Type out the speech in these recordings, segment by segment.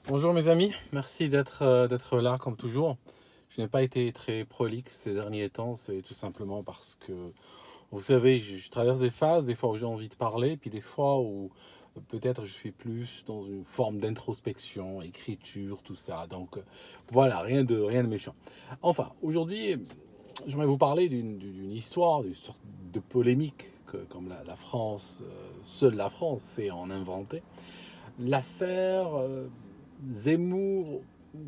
Bonjour mes amis, merci d'être là comme toujours. Je n'ai pas été très prolixe ces derniers temps, c'est tout simplement parce que, vous savez, je traverse des phases, des fois où j'ai envie de parler, puis des fois où peut-être je suis plus dans une forme d'introspection, écriture, tout ça. Donc voilà, rien de méchant. Enfin, aujourd'hui, j'aimerais vous parler d'une histoire, d'une sorte de polémique que, comme la France, seule la France sait en inventer. L'affaire Zemmour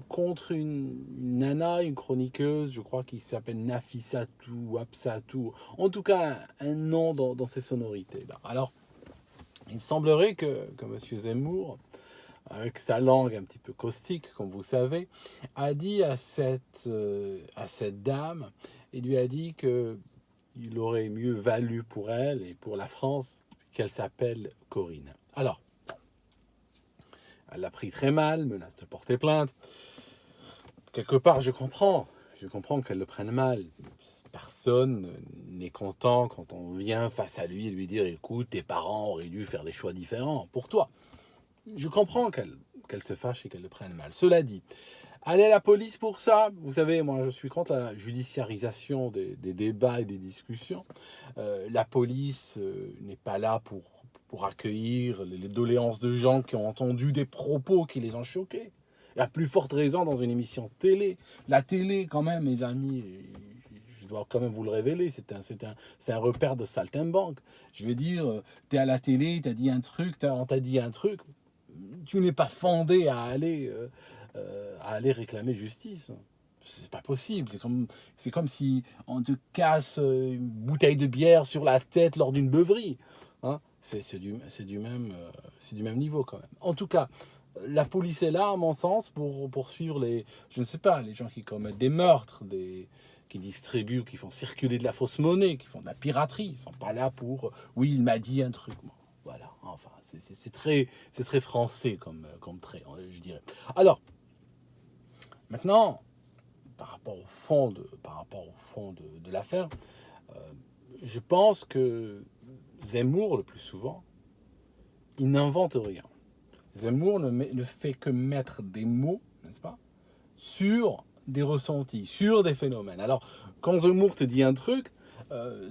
contre une nana, une chroniqueuse, je crois qu'il s'appelle Nafissatou ou Absatou, en tout cas un nom dans ces sonorités. Alors, il semblerait que M. Zemmour, avec sa langue un petit peu caustique, comme vous savez, a dit à cette dame, il lui a dit que il aurait mieux valu pour elle et pour la France qu'elle s'appelle Corinne. Alors, elle l'a pris très mal, menace de porter plainte. Quelque part, je comprends. Je comprends qu'elle le prenne mal. Personne n'est content quand on vient face à lui et lui dire écoute, tes parents auraient dû faire des choix différents pour toi. Je comprends qu'elle se fâche et qu'elle le prenne mal. Cela dit, aller à la police pour ça, vous savez, moi je suis contre la judiciarisation des débats et des discussions. La police n'est pas là pour accueillir les doléances de gens qui ont entendu des propos qui les ont choqués. À plus forte raison dans une émission télé. La télé, quand même, mes amis, je dois quand même vous le révéler, c'est un repère de saltimbanque. Je veux dire, tu es à la télé, t'as dit un truc, on t'a dit un truc, tu n'es pas fondé à aller réclamer justice. C'est pas possible. C'est comme si on te casse une bouteille de bière sur la tête lors d'une beuverie. Hein, c'est du même niveau quand même. En tout cas, la police est là, à mon sens, pour poursuivre je ne sais pas, les gens qui commettent des meurtres, qui distribuent, qui font circuler de la fausse monnaie, qui font de la piraterie. Ils ne sont pas là pour, oui, il m'a dit un truc. Bon, voilà, enfin, c'est très français comme trait, je dirais. Alors, maintenant, par rapport au fond de l'affaire, je pense que Zemmour, le plus souvent, il n'invente rien. Zemmour ne fait que mettre des mots, n'est-ce pas, sur des ressentis, sur des phénomènes. Alors, quand Zemmour te dit un truc,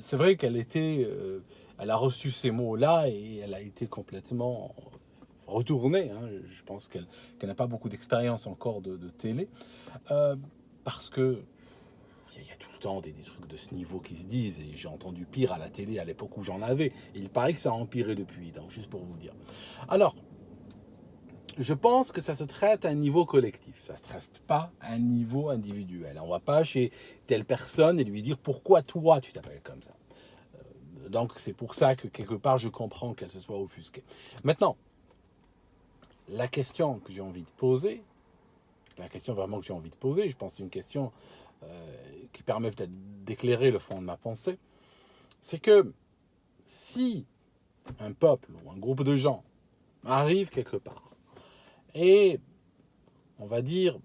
c'est vrai elle a reçu ces mots-là et elle a été complètement retournée. Hein. Je pense qu'elle n'a pas beaucoup d'expérience encore de télé, euh, parce que il y a tout le temps des trucs de ce niveau qui se disent, et j'ai entendu pire à la télé à l'époque où j'en avais, et il paraît que ça a empiré depuis, donc juste pour vous dire. Alors, je pense que ça se traite à un niveau collectif, ça ne se traite pas à un niveau individuel. On ne va pas chez telle personne et lui dire pourquoi toi tu t'appelles comme ça. Donc c'est pour ça que quelque part je comprends qu'elle se soit offusquée. Maintenant, la question que j'ai envie de poser, la question vraiment que j'ai envie de poser, je pense que c'est une question qui permet peut-être d'éclairer le fond de ma pensée, c'est que si un peuple ou un groupe de gens arrive quelque part et, on va dire,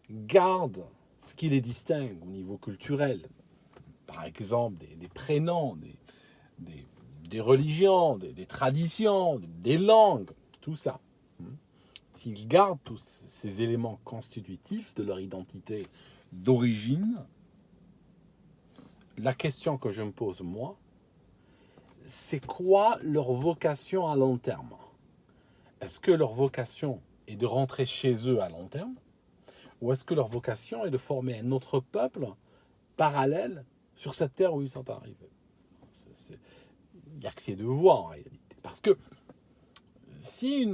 garde ce qui les distingue au niveau culturel, par exemple des prénoms, des, des religions, des traditions, des langues, tout ça. S'ils gardent tous ces éléments constitutifs de leur identité d'origine, la question que je me pose, moi, c'est quoi leur vocation à long terme? Est-ce que leur vocation est de rentrer chez eux à long terme? Ou est-ce que leur vocation est de former un autre peuple parallèle sur cette terre où ils sont arrivés? Il n'y a que ces deux voies en réalité. Parce que si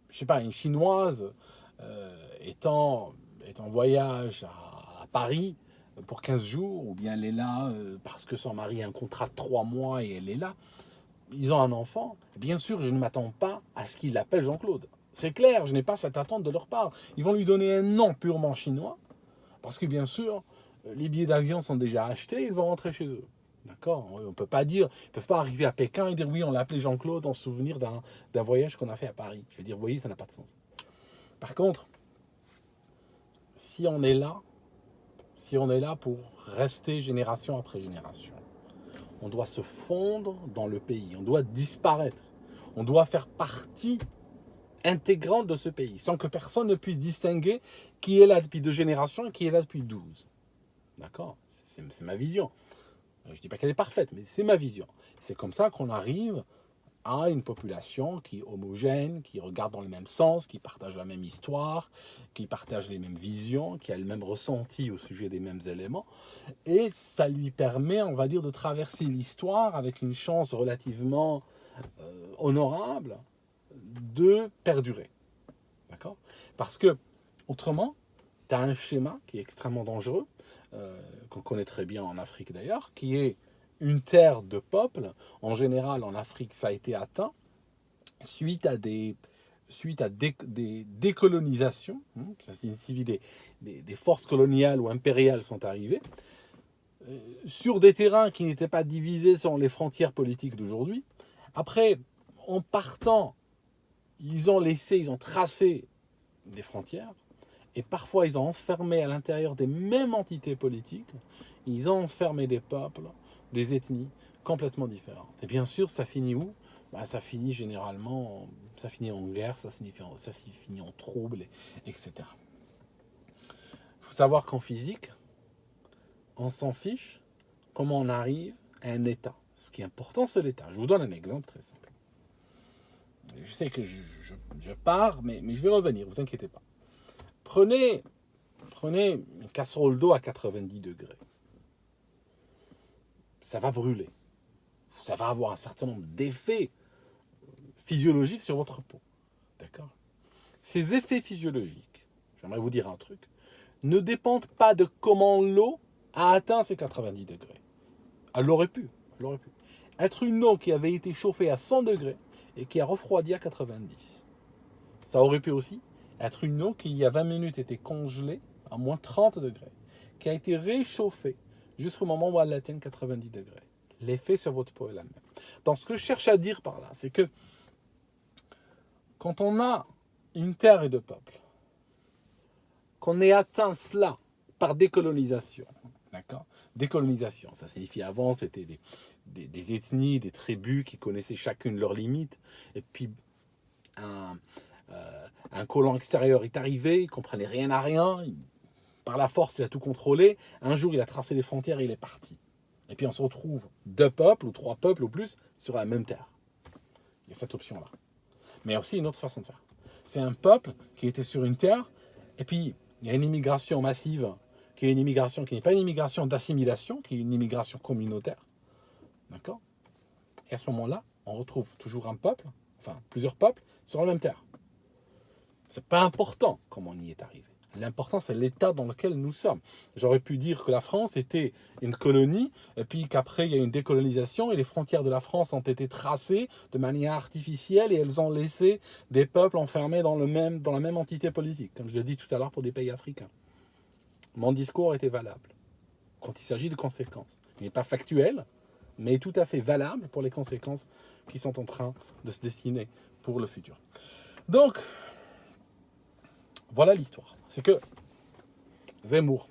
je sais pas, une Chinoise est en voyage à Paris pour 15 jours, ou bien elle est là parce que son mari a un contrat de 3 mois et elle est là, ils ont un enfant, bien sûr, je ne m'attends pas à ce qu'ils l'appellent Jean-Claude. C'est clair, je n'ai pas cette attente de leur part. Ils vont lui donner un nom purement chinois, parce que bien sûr, les billets d'avion sont déjà achetés, ils vont rentrer chez eux. D'accord. On peut pas dire, ils peuvent pas arriver à Pékin et dire oui, on l'a appelé Jean-Claude en souvenir d'un voyage qu'on a fait à Paris. Je veux dire, vous voyez, ça n'a pas de sens. Par contre, si on est là, si on est là pour rester génération après génération, on doit se fondre dans le pays, on doit disparaître, on doit faire partie intégrante de ce pays, sans que personne ne puisse distinguer qui est là depuis 2 générations et qui est là depuis 12. D'accord? C'est ma vision. Je ne dis pas qu'elle est parfaite, mais c'est ma vision. C'est comme ça qu'on arrive à une population qui est homogène, qui regarde dans le même sens, qui partage la même histoire, qui partage les mêmes visions, qui a le même ressenti au sujet des mêmes éléments. Et ça lui permet, on va dire, de traverser l'histoire avec une chance relativement honorable de perdurer. D'accord? Parce que, autrement, tu as un schéma qui est extrêmement dangereux, qu'on connaît très bien en Afrique d'ailleurs, qui est une terre de peuple. En général, en Afrique, ça a été atteint suite à des décolonisations. Ça signifie des forces coloniales ou impériales sont arrivées sur des terrains qui n'étaient pas divisés selon les frontières politiques d'aujourd'hui. Après, en partant, ils ont tracé des frontières. Et parfois, ils ont enfermé à l'intérieur des mêmes entités politiques, ils ont enfermé des peuples, des ethnies complètement différentes. Et bien sûr, ça finit où? Ça finit généralement, ça finit en guerre, ça finit en trouble, etc. Il faut savoir qu'en physique, on s'en fiche comment on arrive à un état. Ce qui est important, c'est l'état. Je vous donne un exemple très simple. Je sais que je pars, mais je vais revenir, ne vous inquiétez pas. Prenez une casserole d'eau à 90 degrés. Ça va brûler. Ça va avoir un certain nombre d'effets physiologiques sur votre peau. D'accord? Ces effets physiologiques, j'aimerais vous dire un truc, ne dépendent pas de comment l'eau a atteint ces 90 degrés. Elle aurait pu. Être une eau qui avait été chauffée à 100 degrés et qui a refroidi à 90. Ça aurait pu aussi être une eau qui, il y a 20 minutes, était congelée à moins 30 degrés, qui a été réchauffée jusqu'au moment où elle atteint 90 degrés. L'effet sur votre peau est la même. Donc, ce que je cherche à dire par là, c'est que quand on a une terre et deux peuples, qu'on ait atteint cela par décolonisation, d'accord? Décolonisation, ça signifie avant, c'était des ethnies, des tribus qui connaissaient chacune leurs limites, et puis un colon extérieur est arrivé, il ne comprenait rien à rien, par la force il a tout contrôlé, un jour il a tracé les frontières et il est parti. Et puis on se retrouve 2 peuples ou 3 peuples ou plus sur la même terre. Il y a cette option-là. Mais il y a aussi une autre façon de faire. C'est un peuple qui était sur une terre, et puis il y a une immigration massive, qui est une immigration qui n'est pas une immigration d'assimilation, qui est une immigration communautaire. D'accord? Et à ce moment-là, on retrouve toujours un peuple, enfin plusieurs peuples, sur la même terre. C'est pas important comment on y est arrivé. L'important, c'est l'état dans lequel nous sommes. J'aurais pu dire que la France était une colonie, et puis qu'après, il y a une décolonisation, et les frontières de la France ont été tracées de manière artificielle, et elles ont laissé des peuples enfermés dans la même entité politique, comme je l'ai dit tout à l'heure pour des pays africains. Mon discours était valable quand il s'agit de conséquences. Il n'est pas factuel, mais tout à fait valable pour les conséquences qui sont en train de se dessiner pour le futur. Donc, voilà l'histoire. C'est que Zemmour,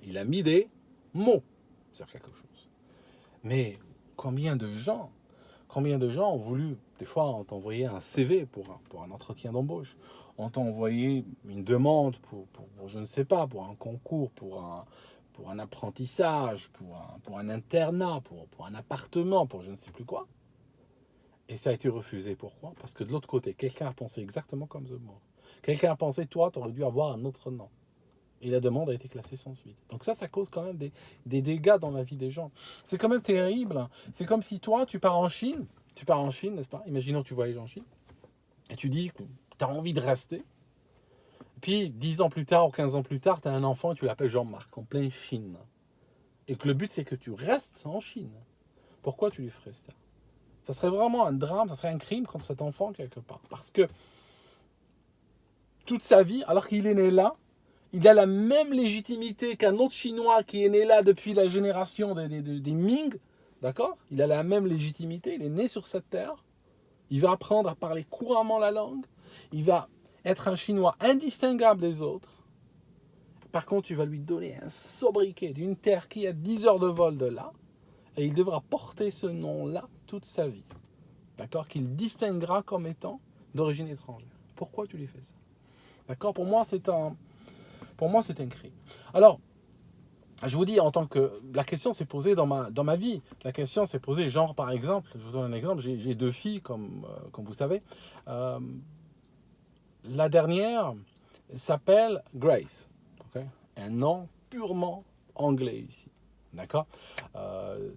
il a mis des mots sur quelque chose. Mais combien de gens ont voulu, des fois, on t'a envoyé un CV pour un entretien d'embauche, on t'a envoyé une demande pour je ne sais pas, pour un concours, pour un apprentissage, pour un internat, pour un appartement, pour je ne sais plus quoi. Et ça a été refusé. Pourquoi? Parce que de l'autre côté, quelqu'un a pensé exactement comme Zemmour. Quelqu'un a pensé, toi, tu aurais dû avoir un autre nom. Et la demande a été classée sans suite. Donc ça cause quand même des dégâts dans la vie des gens. C'est quand même terrible. C'est comme si toi, tu pars en Chine, n'est-ce pas? Imaginons que tu voyages en Chine, et tu dis que tu as envie de rester. Puis 10 ans plus tard ou 15 ans plus tard, tu as un enfant et tu l'appelles Jean-Marc, en pleine Chine. Et que le but, c'est que tu restes en Chine. Pourquoi tu lui ferais ça? Ça serait vraiment un drame, ça serait un crime contre cet enfant quelque part. Parce que toute sa vie, alors qu'il est né là, il a la même légitimité qu'un autre Chinois qui est né là depuis la génération des Ming, d'accord? Il a la même légitimité, il est né sur cette terre, il va apprendre à parler couramment la langue, il va être un Chinois indistinguable des autres. Par contre, tu vas lui donner un sobriquet d'une terre qui est à 10 heures de vol de là, et il devra porter ce nom-là toute sa vie, d'accord? Qu'il distinguera comme étant d'origine étrangère. Pourquoi tu lui fais ça? D'accord? Pour moi, c'est un crime. Alors, je vous dis, en tant que... La question s'est posée dans ma vie. La question s'est posée, genre, par exemple, je vous donne un exemple, j'ai 2 filles, comme vous savez. La dernière s'appelle Grace. Okay? Un nom purement anglais ici. D'accord?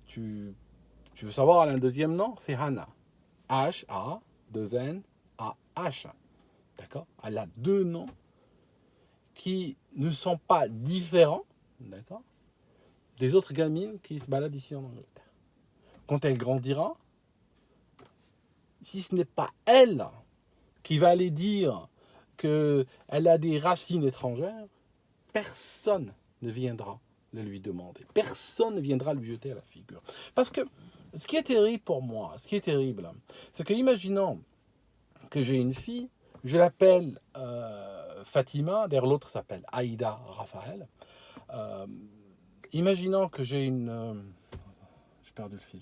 Tu veux savoir un deuxième nom? C'est Hannah. H-A-2-N-A-H. D'accord? Elle a 2 noms qui ne sont pas différents, d'accord, des autres gamines qui se baladent ici en Angleterre. Quand elle grandira, si ce n'est pas elle qui va aller dire qu'elle a des racines étrangères, personne ne viendra le lui demander. Personne ne viendra lui jeter à la figure. Parce que ce qui est terrible pour moi, ce qui est terrible, c'est que imaginons que j'ai une fille, je l'appelle Fatima, d'ailleurs l'autre s'appelle Aïda Raphaël. Imaginons que j'ai une... j'ai perdu le fil.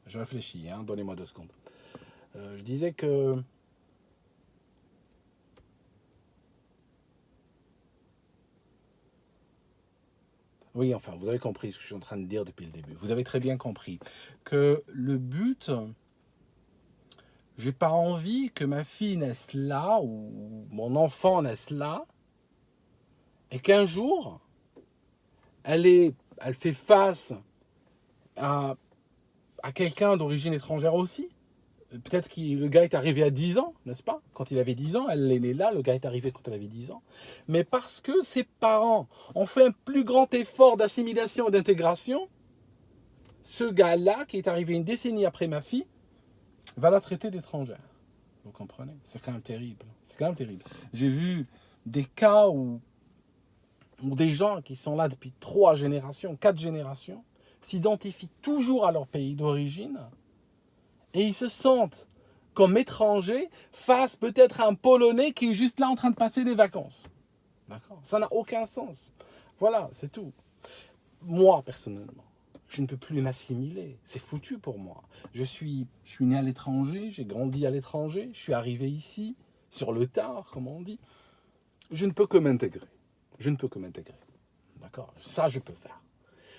Je réfléchis, hein, donnez-moi 2 secondes. Je disais que... Oui, enfin, vous avez compris ce que je suis en train de dire depuis le début. Vous avez très bien compris que le but... J'ai pas envie que ma fille naisse là, ou mon enfant naisse là, et qu'un jour, elle fait face à quelqu'un d'origine étrangère aussi. Peut-être que le gars est arrivé à 10 ans, n'est-ce pas? Quand il avait 10 ans, elle est née là, le gars est arrivé quand elle avait 10 ans. Mais parce que ses parents ont fait un plus grand effort d'assimilation et d'intégration, ce gars-là, qui est arrivé une décennie après ma fille, va la traiter d'étrangère. Vous comprenez? C'est quand même terrible. C'est quand même terrible. J'ai vu des cas où des gens qui sont là depuis 3 générations, 4 générations, s'identifient toujours à leur pays d'origine et ils se sentent comme étrangers face peut-être à un Polonais qui est juste là en train de passer des vacances. D'accord? Ça n'a aucun sens. Voilà, c'est tout. Moi, personnellement, je ne peux plus m'assimiler. C'est foutu pour moi. Je suis né à l'étranger, j'ai grandi à l'étranger, je suis arrivé ici, sur le tard, comme on dit. Je ne peux que m'intégrer. Je ne peux que m'intégrer. D'accord? Ça, je peux faire.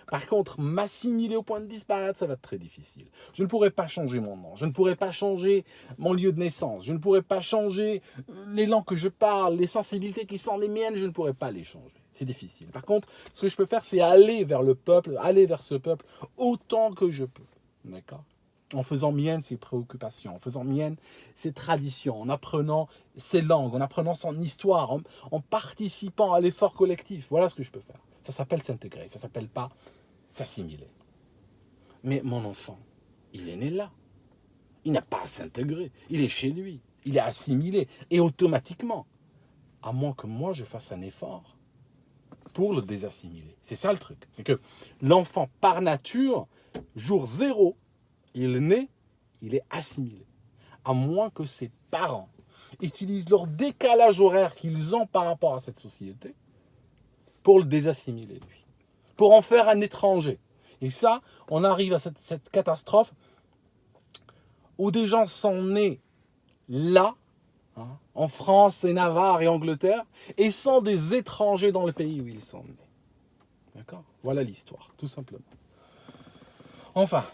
Par contre, m'assimiler au point de disparaître, ça va être très difficile. Je ne pourrai pas changer mon nom, je ne pourrai pas changer mon lieu de naissance, je ne pourrai pas changer les langues que je parle, les sensibilités qui sont les miennes, je ne pourrai pas les changer. C'est difficile. Par contre, ce que je peux faire, c'est aller vers le peuple, aller vers ce peuple autant que je peux. D'accord? En faisant mienne ses préoccupations, en faisant mienne ses traditions, en apprenant ses langues, en apprenant son histoire, en participant à l'effort collectif. Voilà ce que je peux faire. Ça s'appelle s'intégrer, ça ne s'appelle pas s'assimiler. Mais mon enfant, il est né là. Il n'a pas à s'intégrer. Il est chez lui. Il est assimilé. Et automatiquement, à moins que moi je fasse un effort pour le désassimiler. C'est ça le truc. C'est que l'enfant, par nature, jour 0, il est né, il est assimilé. À moins que ses parents utilisent leur décalage horaire qu'ils ont par rapport à cette société pour le désassimiler, lui. Pour en faire un étranger. Et ça, on arrive à cette catastrophe où des gens sont nés là, hein, en France et Navarre et Angleterre, et sont des étrangers dans le pays où ils sont nés. D'accord? Voilà l'histoire, tout simplement. Enfin,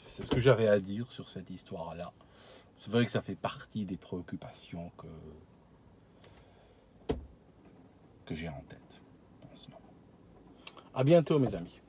c'est ce que j'avais à dire sur cette histoire-là. C'est vrai que ça fait partie des préoccupations que j'ai en tête en ce moment. À bientôt, mes amis.